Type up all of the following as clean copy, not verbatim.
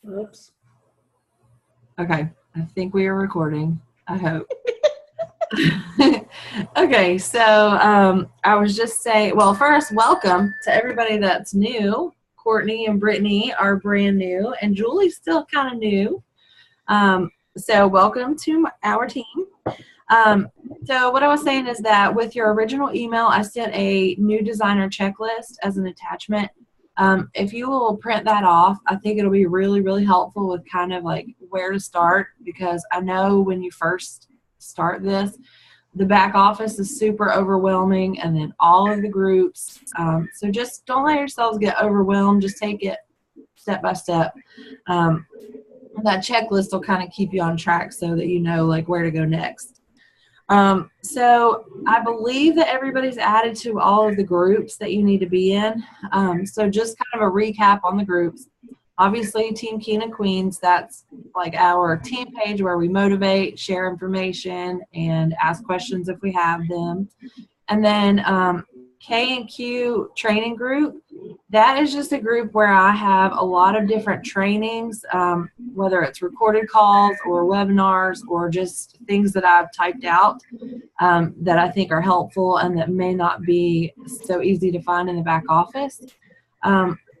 Oops. Okay, I think we are recording. I hope. Okay, so I was just saying, well, first, welcome to everybody that's new. Courtney and Brittany are brand new, and Julie's still kind of new. So welcome to our team. So what I was saying is that with your original email, I sent a new designer checklist as an attachment. If you will print that off, I think it'll be really, really helpful with kind of like where to start, because I know when you first start this, the back office is super overwhelming, and then all of the groups. So just don't let yourselves get overwhelmed. Just take it step by step. That checklist will kind of keep you on track so that you know like where to go next. So I believe that everybody's added to all of the groups that you need to be in. So just kind of a recap on the groups. Obviously, Team Keene and Queens, that's like our team page where we motivate, share information, and ask questions if we have them. And then K and Q training group, that is just a group where I have a lot of different trainings, whether it's recorded calls or webinars or just things that I've typed out that I think are helpful and that may not be so easy to find in the back office.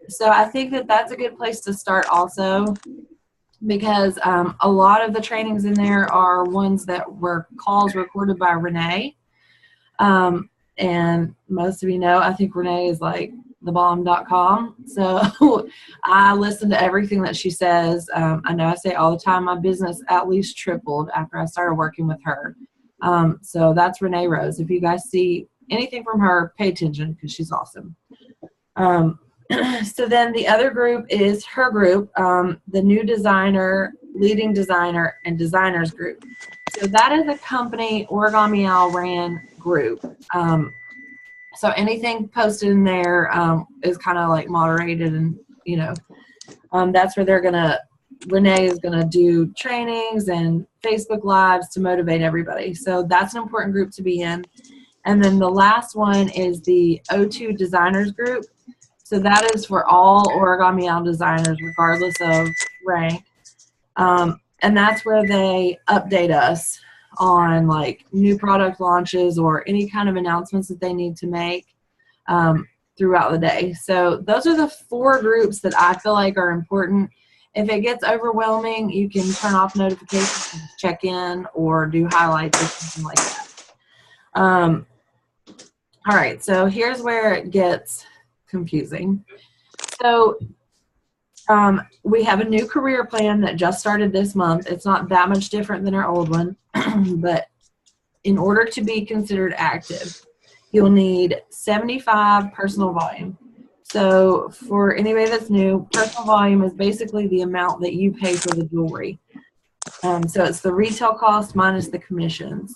So I think that that's a good place to start also, because a lot of the trainings in there are ones that were calls recorded by Renee. And most of you know, I think Renee is like thebomb.com. So I listen to everything that she says. I know I say all the time, my business at least tripled after I started working with her. So that's Renee Rose. If you guys see anything from her, pay attention because she's awesome. So then the other group is her group, the new designer, leading designer, and designers group. So that is a company Origami Owl ran group. So anything posted in there is kind of like moderated, and that's where Renee is gonna do trainings and Facebook Lives to motivate everybody. So that's an important group to be in. And then the last one is the O2 designers group. So that is for all Origami Owl designers, regardless of rank. And that's where they update us on like new product launches or any kind of announcements that they need to make throughout the day. So those are the 4 groups that I feel like are important. If it gets overwhelming, you can turn off notifications and check in or do highlights or something like that. All right, so here's where it gets confusing. So we have a new career plan that just started this month. It's not that much different than our old one, but in order to be considered active, you'll need 75 personal volume. So for anybody that's new, personal volume is basically the amount that you pay for the jewelry. So it's the retail cost minus the commissions.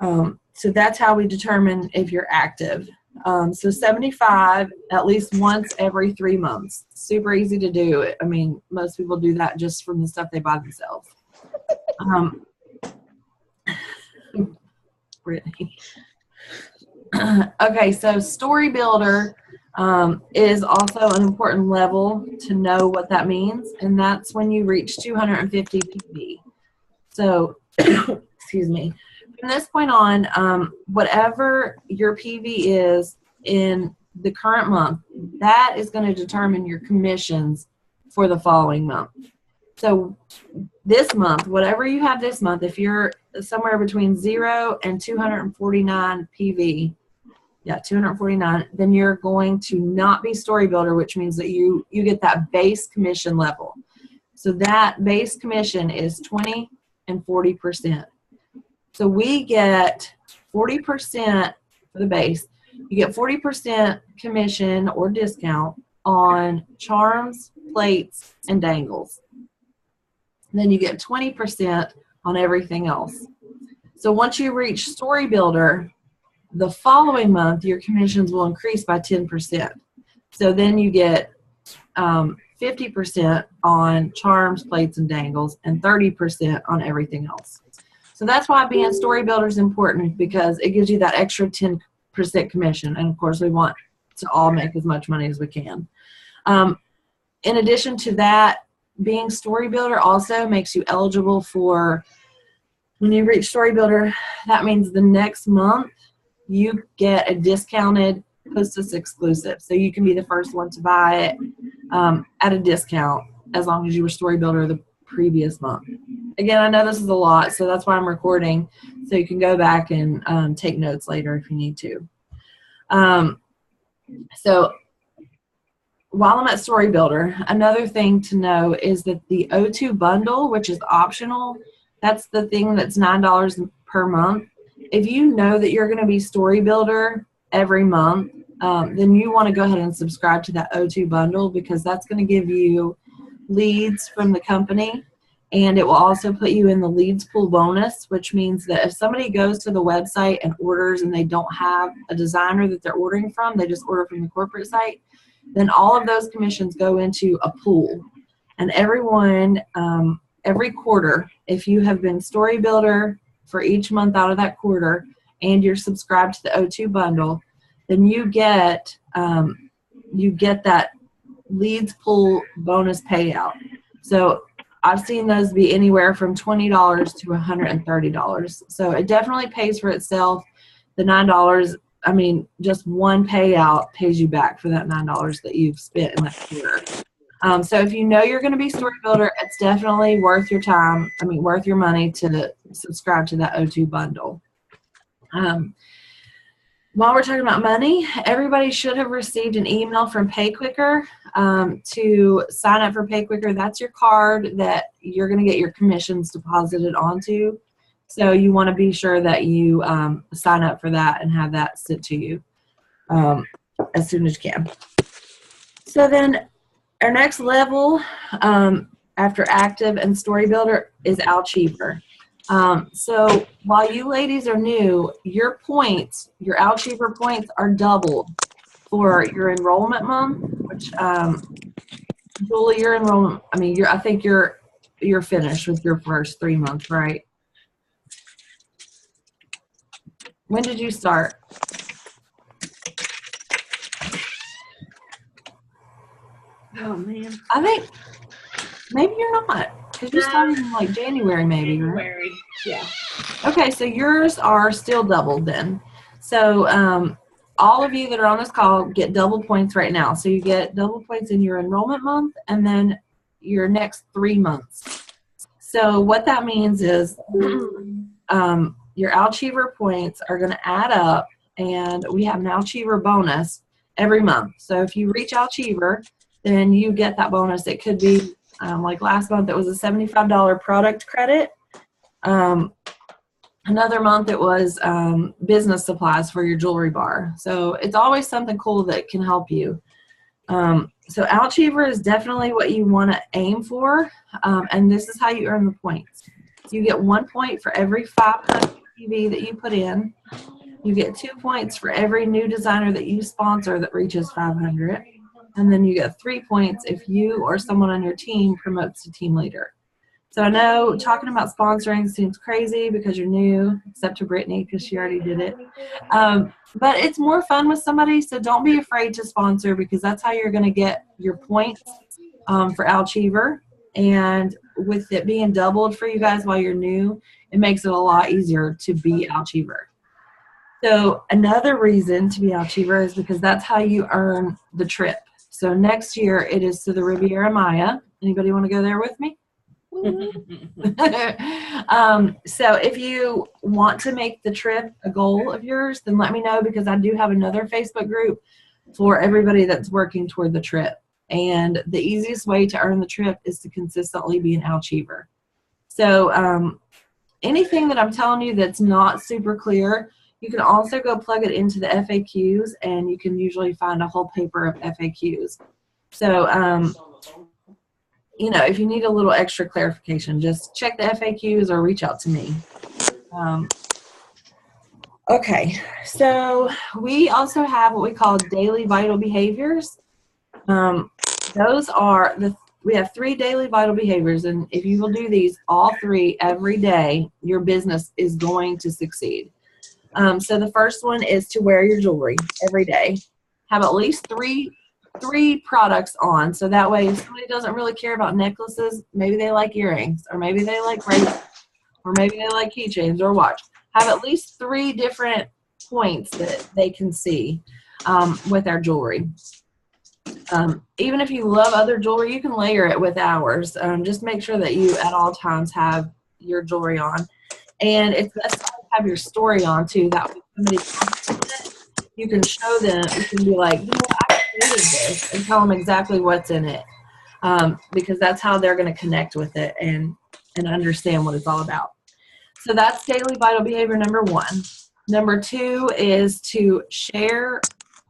So that's how we determine if you're active. So 75 at least once every 3 months. Super easy to do. I mean, most people do that just from the stuff they buy themselves. Brittany. Okay, so Story Builder is also an important level to know what that means, and that's when you reach 250 PV. So, excuse me. From this point on, whatever your PV is in the current month, that is going to determine your commissions for the following month. So this month, whatever you have this month, if you're somewhere between 0 and 249 PV, 249, then you're going to not be Story Builder, which means that you get that base commission level. So that base commission is 20 and 40%. So we get 40% for the base. You get 40% commission or discount on charms, plates, and dangles. Then you get 20% on everything else. So once you reach Story Builder, the following month, your commissions will increase by 10%. So then you get 50% on charms, plates, and dangles, and 30% on everything else. So that's why being Story Builder is important, because it gives you that extra 10% commission. And of course, we want to all make as much money as we can. In addition to that, being Story Builder also makes you eligible for, when you reach Story Builder, that means the next month you get a discounted Hostess exclusive. So you can be the first one to buy it at a discount as long as you were Story Builder the previous month. Again, I know this is a lot, so that's why I'm recording, so you can go back and take notes later if you need to. So while I'm at Story Builder, another thing to know is that the O2 bundle, which is optional, that's the thing that's $9 per month. If you know that you're going to be Story Builder every month, then you want to go ahead and subscribe to that O2 bundle, because that's going to give you leads from the company, and it will also put you in the leads pool bonus, which means that if somebody goes to the website and orders and they don't have a designer that they're ordering from, they just order from the corporate site, then all of those commissions go into a pool. And everyone, every quarter, if you have been Story Builder for each month out of that quarter and you're subscribed to the O2 bundle, then you get that leads pool bonus payout. So I've seen those be anywhere from $20 to $130. So it definitely pays for itself. The $9, I mean, just one payout pays you back for that $9 that you've spent in that quarter. So if you know you're going to be Story Builder, it's definitely worth your time, worth your money to subscribe to that O2 bundle. While we're talking about money, everybody should have received an email from PayQuicker to sign up for PayQuicker. That's your card that you're going to get your commissions deposited onto. So you want to be sure that you sign up for that and have that sent to you as soon as you can. So then our next level after Active and Story Builder is Cheever. So while you ladies are new, your points, your Cheever points are doubled for your enrollment month, which Julie, your enrollment, I think you're finished with your first 3 months, right? When did you start? Oh man, I think maybe you're not, because you started in like January, maybe. January, right? Yeah. Okay, so yours are still doubled then. So all of you that are on this call get double points right now. So you get double points in your enrollment month and then your next 3 months. So what that means is your Cheever points are going to add up, and we have an Cheever bonus every month. So if you reach Cheever, then you get that bonus. It could be like last month, it was a $75 product credit. Another month it was business supplies for your jewelry bar. So it's always something cool that can help you. So Cheever is definitely what you want to aim for, and this is how you earn the points. You get 1 point for every 500 TV that you put in. You get 2 points for every new designer that you sponsor that reaches 500. And then you get 3 points if you or someone on your team promotes to team leader. So I know talking about sponsoring seems crazy because you're new, except to Brittany because she already did it. But it's more fun with somebody, so don't be afraid to sponsor, because that's how you're going to get your points for Cheever. And with it being doubled for you guys while you're new, it makes it a lot easier to be Cheever. So another reason to be Cheever is because that's how you earn the trip. So next year it is to the Riviera Maya. Anybody want to go there with me? So if you want to make the trip a goal of yours, then let me know, because I do have another Facebook group for everybody that's working toward the trip. And the easiest way to earn the trip is to consistently be an Cheever. So anything that I'm telling you that's not super clear, you can also go plug it into the FAQs, and you can usually find a whole paper of FAQs. So if you need a little extra clarification, just check the FAQs or reach out to me. Okay, so we also have what we call daily vital behaviors. Those are we have 3 daily vital behaviors, and if you will do these all 3 every day, your business is going to succeed. So the first one is to wear your jewelry every day. Have at least 3 3 products on. So that way, if somebody doesn't really care about necklaces, maybe they like earrings, or maybe they like bracelets, or maybe they like keychains or watch. Have at least 3 different points that they can see with our jewelry. Even if you love other jewelry, you can layer it with ours. Just make sure that you at all times have your jewelry on. And it's best to have your story on too. That way somebody comes with it, you can show them, you can be like, you know what, I created this, and tell them exactly what's in it. Because that's how they're going to connect with it and understand what it's all about. So that's daily vital behavior number 1. Number 2 is to share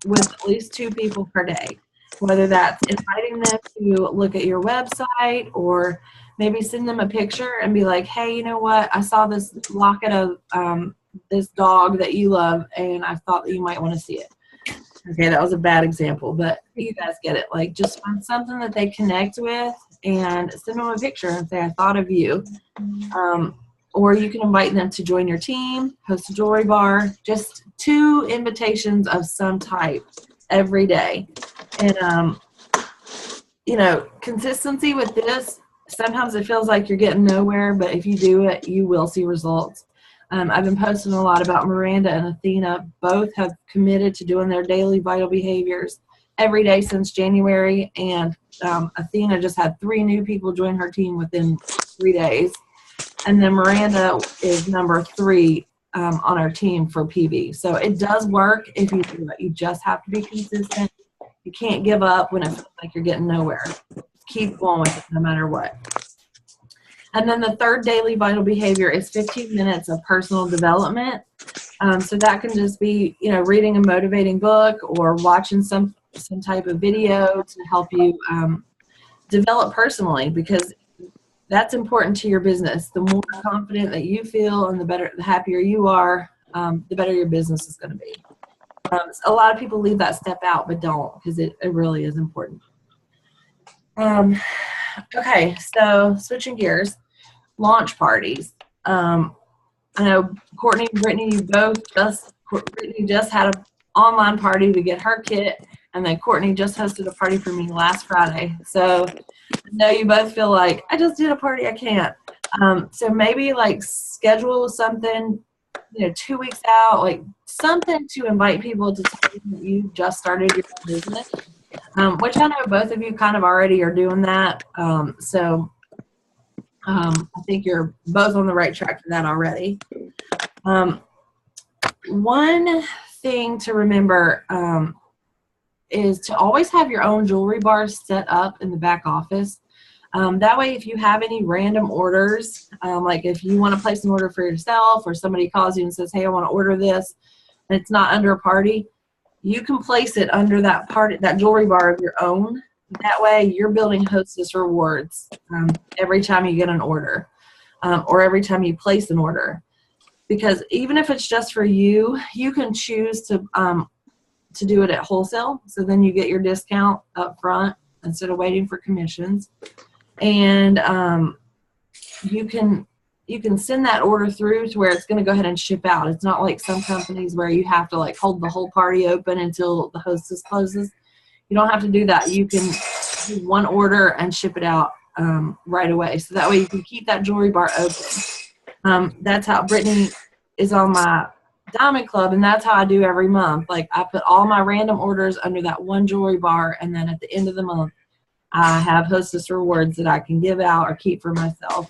with at least 2 people per day, whether that's inviting them to look at your website, or maybe send them a picture and be like, hey, you know what, I saw this locket of this dog that you love, and I thought that you might want to see it. Okay, that was a bad example, but you guys get it. Like, just find something that they connect with and send them a picture and say, I thought of you. Or you can invite them to join your team, host a jewelry bar, just 2 invitations of some type every day. And, you know, consistency with this, sometimes it feels like you're getting nowhere, but if you do it, you will see results. I've been posting a lot about Miranda and Athena. Both have committed to doing their daily vital behaviors every day since January. And Athena just had 3 new people join her team within 3 days. And then Miranda is number 3 on our team for PB. So it does work if you do it. You just have to be consistent. You can't give up when it feels like you're getting nowhere. Keep going with it no matter what. And then the 3rd daily vital behavior is 15 minutes of personal development. So that can just be, you know, reading a motivating book or watching some type of video to help you develop personally, because that's important to your business. The more confident that you feel and the happier you are, the better your business is going to be. A lot of people leave that step out, but don't, because it really is important. Okay, so switching gears, launch parties. I know Courtney and Brittany, Brittany just had an online party to get her kit, and then Courtney just hosted a party for me last Friday. So I know you both feel like, I just did a party, I can't. So maybe like schedule something, you know, 2 weeks out, like something to invite people to tell you that you just started your business, which I know both of you kind of already are doing that. I think you're both on the right track for that already. One thing to remember is to always have your own jewelry bars set up in the back office. That way, if you have any random orders, like if you want to place an order for yourself, or somebody calls you and says, hey, I want to order this, and it's not under a party, you can place it under that jewelry bar of your own. That way, you're building hostess rewards every time you get an order, or every time you place an order. Because even if it's just for you, you can choose to do it at wholesale. So then you get your discount up front instead of waiting for commissions. And you can send that order through to where it's going to go ahead and ship out. It's not like some companies where you have to like hold the whole party open until the hostess closes. You don't have to do that. You can do one order and ship it out right away. So that way you can keep that jewelry bar open. That's how Brittany is on my Diamond Club, and that's how I do every month. Like, I put all my random orders under that one jewelry bar, and then at the end of the month, I have hostess rewards that I can give out or keep for myself,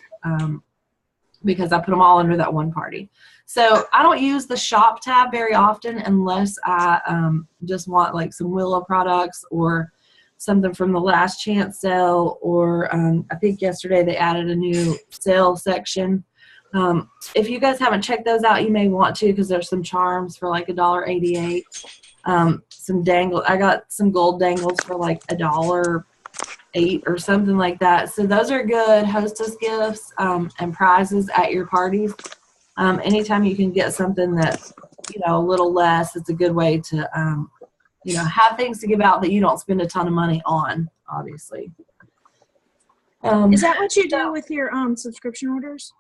because I put them all under that one party. So I don't use the shop tab very often unless I just want like some Willow products or something from the last chance sale, or I think yesterday they added a new sale section. If you guys haven't checked those out, you may want to, because there's some charms for like $1.88. Some dangle. I got some gold dangles for like $1.08 or something like that. So those are good hostess gifts and prizes at your parties. Anytime you can get something that's, you know, a little less, it's a good way to, you know, have things to give out that you don't spend a ton of money on, obviously. Is that what you do with your subscription orders?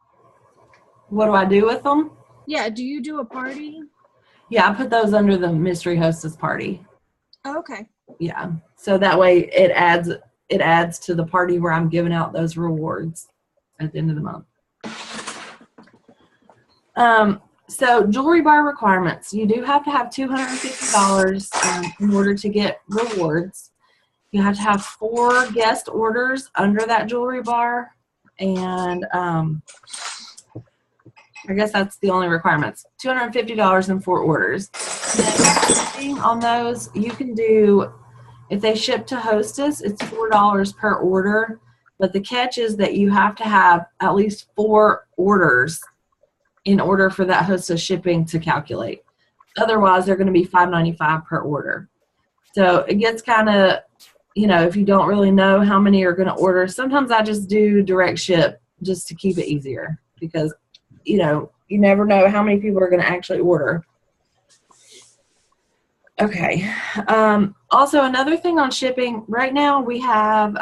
What do I do with them? Yeah, do you do a party? Yeah, I put those under the mystery hostess party. Oh, okay. Yeah. So that way it adds to the party where I'm giving out those rewards at the end of the month. So jewelry bar requirements. You do have to have $250 in order to get rewards. You have to have 4 guest orders under that jewelry bar, and I guess that's the only requirements. $250 and 4 orders. And on those, you can do, if they ship to Hostess, it's $4 per order. But the catch is that you have to have at least 4 orders in order for that Hostess shipping to calculate. Otherwise, they're going to be $5.95 per order. So it gets kind of, you know, if you don't really know how many are going to order, sometimes I just do direct ship just to keep it easier because, you know, you never know how many people are going to actually order. Okay. Also, another thing on shipping, right now we have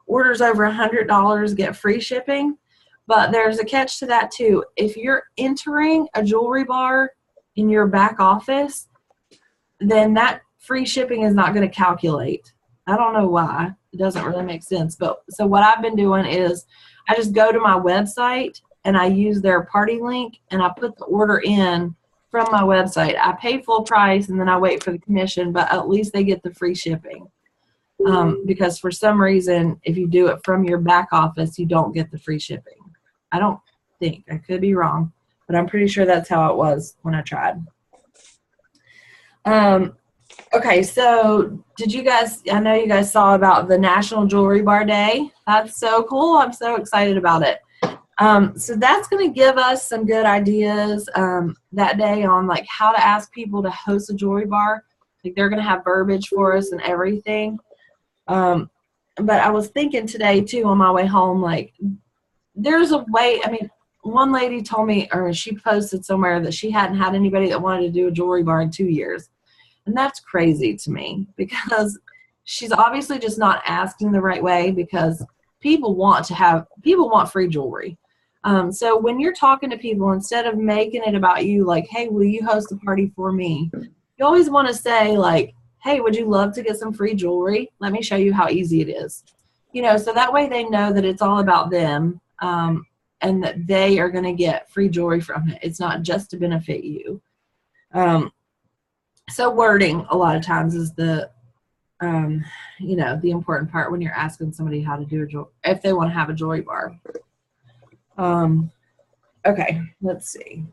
orders over $100 get free shipping, but there's a catch to that too. If you're entering a jewelry bar in your back office, then that free shipping is not going to calculate. I don't know why. It doesn't really make sense. But so what I've been doing is I just go to my website and I use their party link and I put the order in from my website. I pay full price and then I wait for the commission, but at least they get the free shipping. Because for some reason, if you do it from your back office, you don't get the free shipping. I don't think. I could be wrong, but I'm pretty sure that's how it was when I tried. Okay, so did you guys, I know you guys saw about the National Jewelry Bar Day. That's so cool. I'm so excited about it. So that's going to give us some good ideas that day on like how to ask people to host a jewelry bar. Like they're going to have verbiage for us and everything. But I was thinking today too on my way home, like there's a way, I mean, one lady told me, or she posted somewhere that she hadn't had anybody that wanted to do a jewelry bar in 2 years. And that's crazy to me because she's obviously just not asking the right way because people want free jewelry. So when you're talking to people, instead of making it about you, like, hey, will you host a party for me? You always want to say like, hey, would you love to get some free jewelry? Let me show you how easy it is. You know, so that way they know that it's all about them and that they are going to get free jewelry from it. It's not just to benefit you. So wording a lot of times is the, you know, the important part when you're asking somebody how to do a jewelry, if they want to have a jewelry bar. Okay, let's see.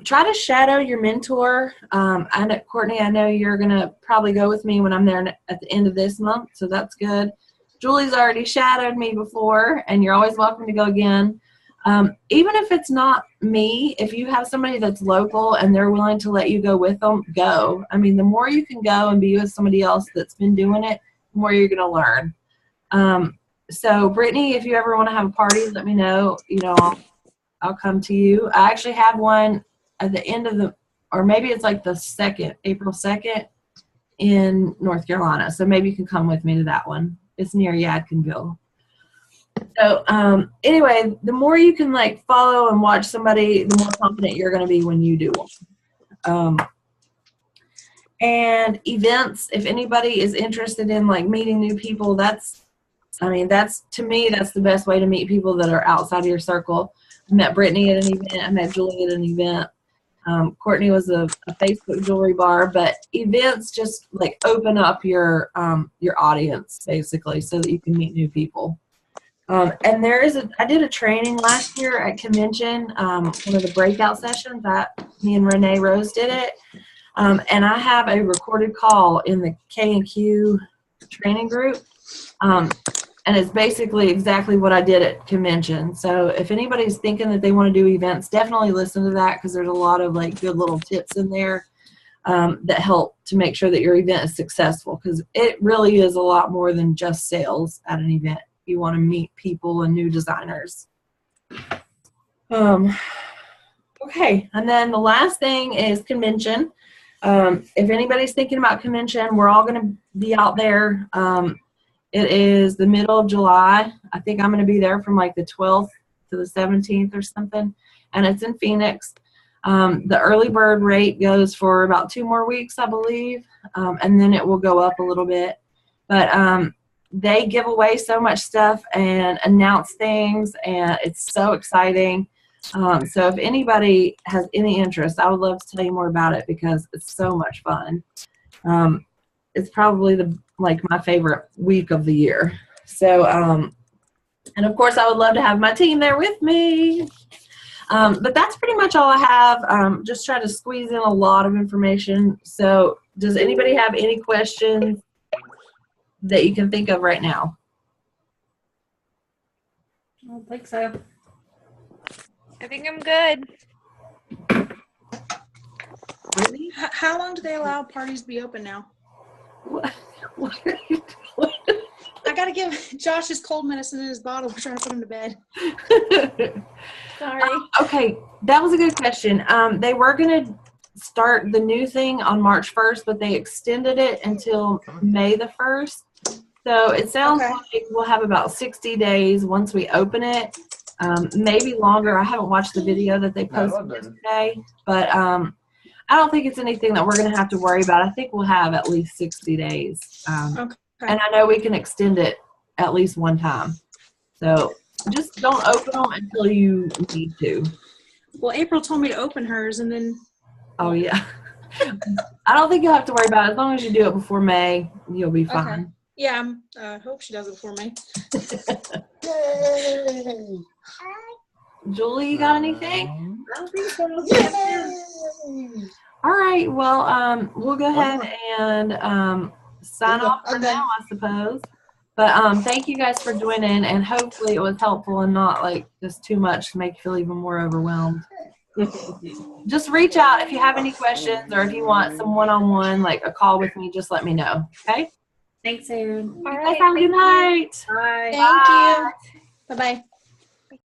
Try to shadow your mentor. I know, Courtney, I know you're going to probably go with me when I'm there at the end of this month, so that's good. Julie's already shadowed me before, and you're always welcome to go again. Even if it's not me, if you have somebody that's local and they're willing to let you go with them, go. I mean, the more you can go and be with somebody else that's been doing it, the more you're going to learn. So, Brittany, if you ever want to have a party, let me know. You know, I'll come to you. I actually have one at the end of the, or maybe it's like the 2nd, April 2nd in North Carolina. So maybe you can come with me to that one. It's near Yadkinville. So anyway, the more you can like follow and watch somebody, the more confident you're going to be when you do one. And events, if anybody is interested in like meeting new people, that's, I mean, that's, to me, that's the best way to meet people that are outside of your circle. I met Brittany at an event. I met Julie at an event. Courtney was a Facebook jewelry bar, but events just like open up your audience basically so that you can meet new people. And I did a training last year at convention, one of the breakout sessions that me and Renee Rose did it. And I have a recorded call in the K&Q training group. And it's basically exactly what I did at convention. So if anybody's thinking that they want to do events, definitely listen to that because there's a lot of like good little tips in there that help to make sure that your event is successful, because it really is a lot more than just sales at an event. You want to meet people and new designers. Okay, and then the last thing is convention. If anybody's thinking about convention, we're all going to be out there. It is the middle of July. I think I'm going to be there from like the 12th to the 17th or something, and it's in Phoenix. The early bird rate goes for about 2 more weeks, I believe, and then it will go up a little bit. But they give away so much stuff and announce things, and it's so exciting. So if anybody has any interest, I would love to tell you more about it because it's so much fun. It's probably my favorite week of the year. So, and of course, I would love to have my team there with me. But that's pretty much all I have. Just try to squeeze in a lot of information. So does anybody have any questions that you can think of right now? I don't think so. I think I'm good. Brittany? How long do they allow parties to be open now? What are you doing? I gotta give Josh his cold medicine in his bottle. We're trying to put him to bed. Sorry. Okay, that was a good question. They were going to start the new thing on March 1st, but they extended it until May the 1st. So it sounds Okay. like we'll have about 60 days once we open it. Maybe longer. I haven't watched the video that they posted yesterday, but I don't think it's anything that we're going to have to worry about. I think we'll have at least 60 days. Okay. And I know we can extend it at least one time. So just don't open them until you need to. Well, April told me to open hers, and then Oh, yeah. I don't think you'll have to worry about it. As long as you do it before May, you'll be fine. yeah, I hope she does it for me. Julie, you got anything? I don't think so. All right. Well, we'll go ahead and sign off for now, I suppose. But thank you guys for joining, and hopefully it was helpful and not like just too much to make you feel even more overwhelmed. Just reach out if you have any questions or if you want some one-on-one, like a call with me, just let me know. Okay? Thanks, Aaron. All right. Have a good night. Bye. Thank you. Bye-bye.